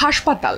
হাসপাতাল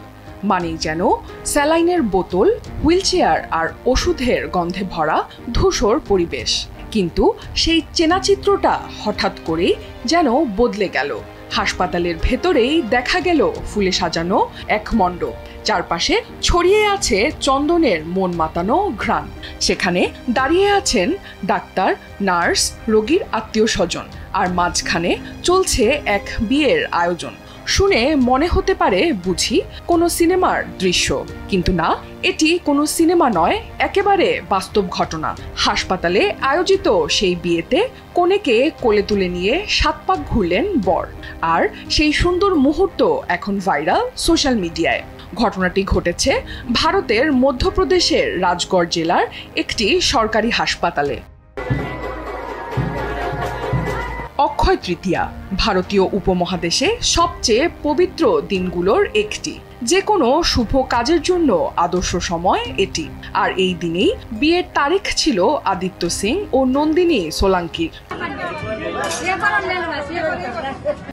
মানেই যেন স্যালাইনের বোতল, হুইলচেয়ার আর ওষুধের গন্ধে ভরা ধূসর পরিবেশ। কিন্তু সেই চেনা চিত্রটা হঠাৎ করেই যেন বদলে গেল। হাসপাতালের ভেতরেই দেখা গেল ফুলে সাজানো এক মণ্ডপ, চারপাশে ছড়িয়ে আছে চন্দনের মন মাতানো ঘ্রাণ। সেখানে দাঁড়িয়ে আছেন ডাক্তার, নার্স, রোগীর আত্মীয় স্বজন, আর মাঝখানে চলছে এক বিয়ের আয়োজন। শুনে মনে হতে পারে বুঝি কোনো সিনেমার দৃশ্য, কিন্তু না, এটি কোনো সিনেমা নয়, একেবারে বাস্তব ঘটনা। হাসপাতালে আয়োজিত সেই বিয়েতে কনেকে কোলে তুলে নিয়ে 7 পাক ঘুরলেন বর, আর সেই সুন্দর মুহূর্ত এখন ভাইরাল সোশ্যাল মিডিয়ায়। ঘটনাটি ঘটেছে ভারতের মধ্যপ্রদেশের রাজগড় জেলার একটি সরকারি হাসপাতালে। অক্ষয় তৃতীয়া ভারতীয় উপমহাদেশে সবচেয়ে পবিত্র দিনগুলোর একটি। যে কোনো শুভ কাজের জন্য আদর্শ সময় এটি। আর এই দিনেই বিয়ের তারিখ ছিল আদিত্য সিং ও নন্দিনী সোলাঙ্কির।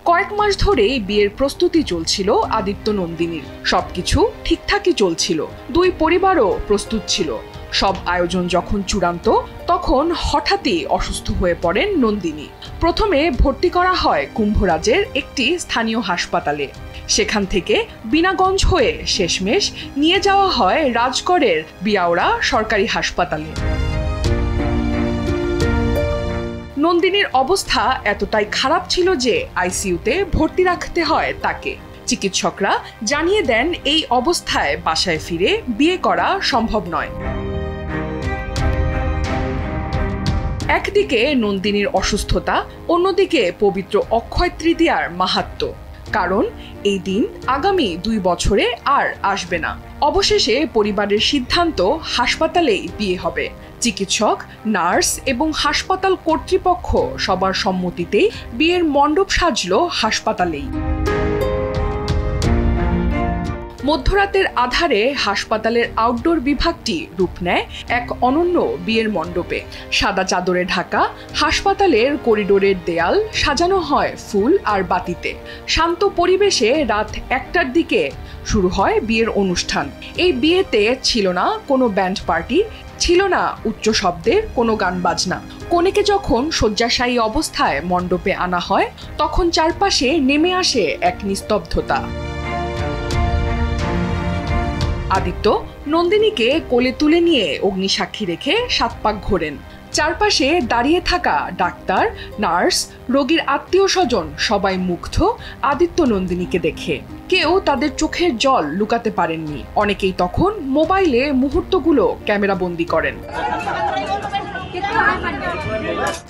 কয়েক মাস ধরেই বিয়ের প্রস্তুতি চলছিল আদিত্য নন্দিনীর। সবকিছু ঠিকঠাকই চলছিল, দুই পরিবারও প্রস্তুত ছিল। সব আয়োজন যখন চূড়ান্ত, তখন হঠাৎই অসুস্থ হয়ে পড়েন নন্দিনী। প্রথমে ভর্তি করা হয় কুম্ভরাজের একটি স্থানীয় হাসপাতালে। সেখান থেকে বিনাগঞ্জ হয়ে শেষমেশ নিয়ে যাওয়া হয় রাজগড়ের বিয়াওড়া সরকারি হাসপাতালে। নন্দিনীর অবস্থা এতটাই খারাপ ছিল যে আইসিইউতে ভর্তি রাখতে হয় তাকে। চিকিৎসকরা জানিয়ে দেন এই অবস্থায় বাসায় ফিরে বিয়ে করা সম্ভব নয়। একদিকে নন্দিনীর অসুস্থতা, অন্যদিকে পবিত্র অক্ষয় তৃতীয়ার মাহাত্ম্য। কারণ এই দিন আগামী 2 বছরে আর আসবে না। অবশেষে পরিবারের সিদ্ধান্ত হাসপাতালেই বিয়ে হবে। চিকিৎসক, নার্স এবং হাসপাতাল কর্তৃপক্ষ সবার সম্মতিতেই বিয়ের মণ্ডপ সাজল হাসপাতালেই। মধ্যরাতের আধারে হাসপাতালের আউটডোর বিভাগটি রূপ নেয় এক অনন্য বিয়ের মণ্ডপে। সাদা চাদরে ঢাকা হাসপাতালের করিডোরের দেয়াল সাজানো হয় ফুল আর বাতিতে। শান্ত পরিবেশে রাত 1টার দিকে শুরু হয় বিয়ের অনুষ্ঠান। এই বিয়েতে ছিল না কোনো ব্যান্ড পার্টি, ছিল না উচ্চ শব্দের কোনো গান বাজনা। কনেকে যখন শয্যাশায়ী অবস্থায় মণ্ডপে আনা হয়, তখন চারপাশে নেমে আসে এক নিস্তব্ধতা। আদিত্য নন্দিনীকে কোলে তুলে নিয়ে অগ্নিসাক্ষী রেখে 7 পাক ঘোরেন। চারপাশে দাঁড়িয়ে থাকা ডাক্তার, নার্স, রোগীর আত্মীয় স্বজন সবাই মুগ্ধ আদিত্য নন্দিনীকে দেখে। কেউ তাদের চোখের জল লুকাতে পারেননি। অনেকেই তখন মোবাইলে মুহূর্তগুলো ক্যামেরাবন্দি করেন।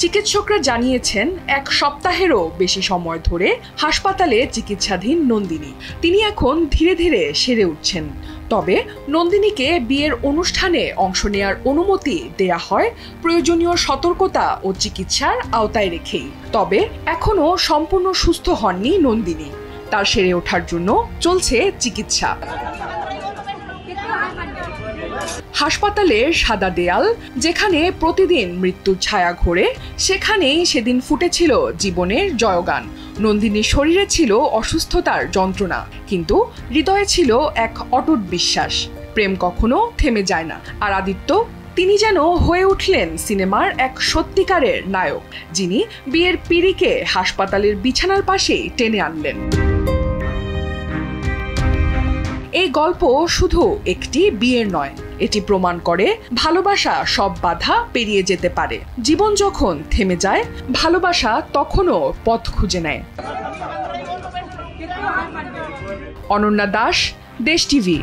চিকিৎসকরা জানিয়েছেন 1 সপ্তাহেরও বেশি সময় ধরে হাসপাতালে চিকিৎসাধীন নন্দিনী। তিনি এখন ধীরে ধীরে সেরে উঠছেন। তবে নন্দিনীকে বিয়ের অনুষ্ঠানে অংশ নেয়ার অনুমতি দেয়া হয় প্রয়োজনীয় সতর্কতা ও চিকিৎসার আওতায় রেখেই। তবে এখনো সম্পূর্ণ সুস্থ হননি নন্দিনী। তার সেরে ওঠার জন্য চলছে চিকিৎসা। হাসপাতালের সাদা দেয়াল যেখানে প্রতিদিন মৃত্যুর ছায়া ঘোরে, সেখানেই সেদিন ফুটেছিল জীবনের জয়গান। নন্দিনীর শরীরে ছিল অসুস্থতার যন্ত্রণা, কিন্তু হৃদয়ে ছিল এক অটুট বিশ্বাস। প্রেম কখনো থেমে যায় না। আর আদিত্য, তিনি যেন হয়ে উঠলেন সিনেমার এক সত্যিকারের নায়ক, যিনি বিয়ের পিঁড়িকে হাসপাতালের বিছানার পাশেই টেনে আনলেন। এই গল্প শুধু একটি বিয়ের নয়, এটি প্রমাণ করে ভালোবাসা সব বাধা পেরিয়ে যেতে পারে। জীবন যখন থেমে যায়, ভালোবাসা তখনও পথ খুঁজে নেয়। অনন্যা দাস, দেশ টিভি।